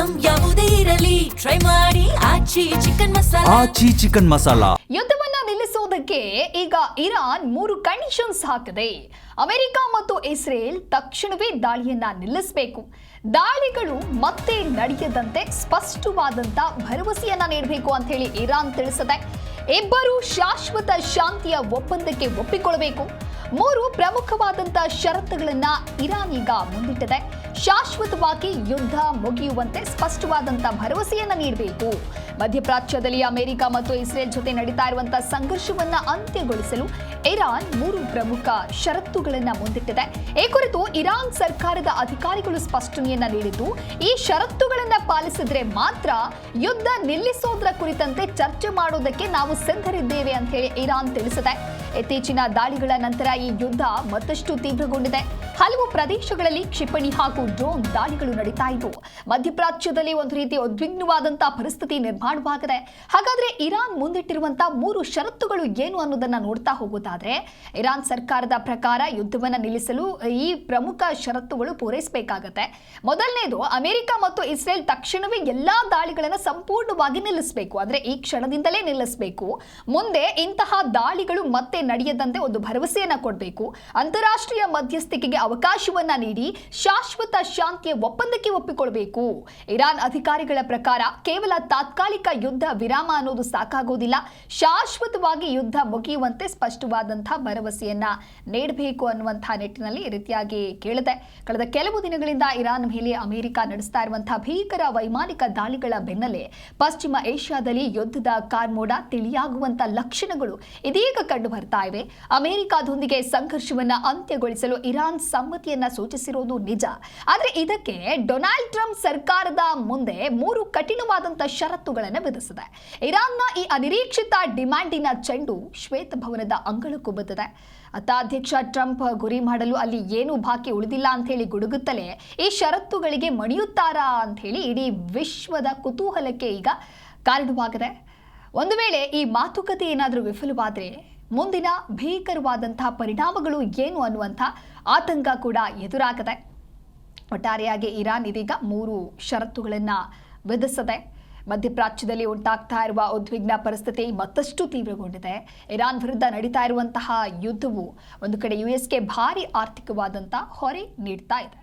Item ಯಾವುದೇ ಇರಲಿ try ಮಾಡಿ ಆಚಿ ಚಿಕನ್ ಮಸಾಲಾ. ಯುದ್ಧವನ್ನ ನಿಲ್ಲಿಸೋದಕ್ಕೆ ಈಗ ಇರಾನ್ 3 ಕಂಡೀಷನ್ಸ್ ಹಾಕಿದೆ. ಅಮೆರಿಕ ಮತ್ತು ಇಸ್ರೇಲ್ ತಕ್ಷಣವೇ ದಾಳಿಯನ್ನ ನಿಲ್ಲಿಸಬೇಕು. ದಾಳಿಗಳು ಮತ್ತೆ ನಡೆಯದಂತೆ ಸ್ಪಷ್ಟವಾದಂತ ಭರವಸೆಯನ್ನ ನೀಡಬೇಕು ಅಂತ ಹೇಳಿ ಇರಾನ್ ತಿಳಿಸಿದೆ. ಇಬ್ಬರು ಶಾಶ್ವತ ಶಾಂತಿಯ ಒಪ್ಪಂದಕ್ಕೆ ಒಪ್ಪಿಕೊಳ್ಳಬೇಕು. 3 ಪ್ರಮುಖವಾದಂತಹ ಷರತ್ತುಗಳನ್ನ ಇರಾನ್ ಈಗ ಮುಂದಿಟ್ಟಿದೆ. ಶಾಶ್ವತವಾಗಿ ಯುದ್ಧ ಮುಗಿಯುವಂತೆ ಸ್ಪಷ್ಟವಾದಂತಹ ಭರವಸೆಯನ್ನ ನೀಡಬೇಕು. ಮಧ್ಯಪ್ರಾಚ್ಯದಲ್ಲಿ ಅಮೆರಿಕ ಮತ್ತು ಇಸ್ರೇಲ್ ಜೊತೆ ನಡೀತಾ ಇರುವಂತಹ ಸಂಘರ್ಷವನ್ನ ಅಂತ್ಯಗೊಳಿಸಲು ಇರಾನ್ 3 ಪ್ರಮುಖ ಷರತ್ತುಗಳನ್ನ ಮುಂದಿಟ್ಟಿದೆ. ಈ ಕುರಿತು ಇರಾನ್ ಸರ್ಕಾರದ ಅಧಿಕಾರಿಗಳು ಸ್ಪಷ್ಟನೆಯನ್ನ ನೀಡಿದ್ದು, ಈ ಷರತ್ತುಗಳನ್ನ ಪಾಲಿಸಿದ್ರೆ ಮಾತ್ರ ಯುದ್ಧ ನಿಲ್ಲಿಸೋದ್ರ ಕುರಿತಂತೆ ಚರ್ಚೆ ಮಾಡೋದಕ್ಕೆ ನಾವು ಸಿದ್ಧರಿದ್ದೇವೆ ಅಂತ ಹೇಳಿ ಇರಾನ್ ತಿಳಿಸಿದೆ. ಇತ್ತೀಚಿನ ದಾಳಿಗಳ ನಂತರ ಈ ಯುದ್ಧ ಮತ್ತಷ್ಟು ತೀವ್ರಗೊಂಡಿದೆ. ಹಲವು ಪ್ರದೇಶಗಳಲ್ಲಿ ಕ್ಷಿಪಣಿ ಹಾಗೂ ಡ್ರೋನ್ ದಾಳಿಗಳು ನಡೀತಾ ಇದ್ದು, ಮಧ್ಯಪ್ರಾಚ್ಯದಲ್ಲಿ ಒಂದು ರೀತಿ ಉದ್ವಿಗ್ನವಾದಂತಹ ಪರಿಸ್ಥಿತಿ ನಿರ್ಮಾಣವಾಗಿದೆ. ಹಾಗಾದ್ರೆ ಇರಾನ್ ಮುಂದಿಟ್ಟಿರುವಂತಹ 3 ಷರತ್ತುಗಳು ಏನು ಅನ್ನೋದನ್ನ ನೋಡ್ತಾ ಹೋಗೋದಾದ್ರೆ, ಇರಾನ್ ಸರ್ಕಾರದ ಪ್ರಕಾರ ಯುದ್ಧವನ್ನ ನಿಲ್ಲಿಸಲು ಈ ಪ್ರಮುಖ ಷರತ್ತುಗಳು ಪೂರೈಸಬೇಕಾಗತ್ತೆ. ಮೊದಲನೇದು, ಅಮೆರಿಕ ಮತ್ತು ಇಸ್ರೇಲ್ ತಕ್ಷಣವೇ ಎಲ್ಲಾ ದಾಳಿಗಳನ್ನ ಸಂಪೂರ್ಣವಾಗಿ ನಿಲ್ಲಿಸಬೇಕು. ಅಂದ್ರೆ ಈ ಕ್ಷಣದಿಂದಲೇ ನಿಲ್ಲಿಸಬೇಕು. ಮುಂದೆ ಇಂತಹ ದಾಳಿಗಳು ಮತ್ತೆ ನಡೆಯದಂತೆ ಒಂದು ಭರವಸೆಯನ್ನ ಕೊಡಬೇಕು. ಅಂತಾರಾಷ್ಟ್ರೀಯ ಮಧ್ಯಸ್ಥಿಕೆಗೆ ಅವಕಾಶವನ್ನ ನೀಡಿ ಶಾಶ್ವತ ಶಾಂತಿಯ ಒಪ್ಪಂದಕ್ಕೆ ಒಪ್ಪಿಕೊಳ್ಳಬೇಕು. ಇರಾನ್ ಅಧಿಕಾರಿಗಳ ಪ್ರಕಾರ ಕೇವಲ ತಾತ್ಕಾಲಿಕ ಯುದ್ಧ ವಿರಾಮ ಅನ್ನೋದು ಸಾಕಾಗೋದಿಲ್ಲ. ಶಾಶ್ವತವಾಗಿ ಯುದ್ಧ ಮುಗಿಯುವಂತೆ ಸ್ಪಷ್ಟವಾದಂತಹ ಭರವಸೆಯನ್ನ ನೀಡಬೇಕು ಅನ್ನುವಂತಹ ನಿಟ್ಟಿನಲ್ಲಿ ಈ ರೀತಿಯಾಗಿ ಕೇಳಿದೆ. ಕಳೆದ ಕೆಲವು ದಿನಗಳಿಂದ ಇರಾನ್ ಮೇಲೆ ಅಮೆರಿಕ ನಡೆಸ್ತಾ ಇರುವಂತಹ ಭೀಕರ ವೈಮಾನಿಕ ದಾಳಿಗಳ ಬೆನ್ನಲ್ಲೇ ಪಶ್ಚಿಮ ಏಷ್ಯಾದಲ್ಲಿ ಯುದ್ಧದ ಕಾರ್ಮೋಡ ತಿಳಿಯಾಗುವಂತ ಲಕ್ಷಣಗಳು ಇದೀಗ ಕಂಡು ಬರ್ತಾ ಇವೆ. ಅಮೆರಿಕದೊಂದಿಗೆ ಸಂಘರ್ಷವನ್ನ ಅಂತ್ಯಗೊಳಿಸಲು ಇರಾನ್ ಸಮ್ಮತಿಯನ್ನ ಸೂಚಿಸಿರುವುದು ನಿಜ. ಆದ್ರೆ ಇದಕ್ಕೆ ಡೊನಾಲ್ಡ್ ಟ್ರಂಪ್ ಸರ್ಕಾರದ ಮುಂದೆ 3 ಕಠಿಣವಾದಂತಹ ಷರತ್ತುಗಳನ್ನು ವಿಧಿಸಿದೆ. ಇರಾನ್ನ ಈ ಅನಿರೀಕ್ಷಿತ ಡಿಮ್ಯಾಂಡಿನ ಚೆಂಡು ಶ್ವೇತಭವನದ ಅಂಗಳಕ್ಕೂ ಬಿದ್ದಿದೆ. ಅತ್ತ ಅಧ್ಯಕ್ಷ ಟ್ರಂಪ್ ಗುರಿ ಮಾಡಲು ಅಲ್ಲಿ ಏನು ಬಾಕಿ ಉಳಿದಿಲ್ಲ ಅಂತ ಹೇಳಿ ಗುಡುಗುತ್ತಲೇ ಈ ಷರತ್ತುಗಳಿಗೆ ಮಣಿಯುತ್ತಾರಾ ಅಂತ ಹೇಳಿ ಇಡೀ ವಿಶ್ವದ ಕುತೂಹಲಕ್ಕೆ ಈಗ ಕಾರಣವಾಗಿದೆ. ಒಂದು ವೇಳೆ ಈ ಮಾತುಕತೆ ಏನಾದರೂ ವಿಫಲವಾದರೆ ಮುಂದಿನ ಭೀಕರವಾದಂತಹ ಪರಿಣಾಮಗಳು ಏನು ಅನ್ನುವಂಥ ಆತಂಕ ಕೂಡ ಎದುರಾಗಿದೆ. ಒಟ್ಟಾರೆಯಾಗಿ ಇರಾನ್ ಇದೀಗ 3 ಷರತ್ತುಗಳನ್ನು ವಿಧಿಸಿದೆ. ಮಧ್ಯಪ್ರಾಚ್ಯದಲ್ಲಿ ಉಂಟಾಗ್ತಾ ಇರುವ ಉದ್ವಿಗ್ನ ಪರಿಸ್ಥಿತಿ ಮತ್ತಷ್ಟು ತೀವ್ರಗೊಂಡಿದೆ. ಇರಾನ್ ವಿರುದ್ಧ ನಡೀತಾ ಇರುವಂತಹ ಯುದ್ಧವು ಒಂದು ಕಡೆ ಯುಎಸ್ಗೆ ಭಾರಿ ಆರ್ಥಿಕವಾದಂತಹ ಹೊರೆ ನೀಡ್ತಾ ಇದೆ.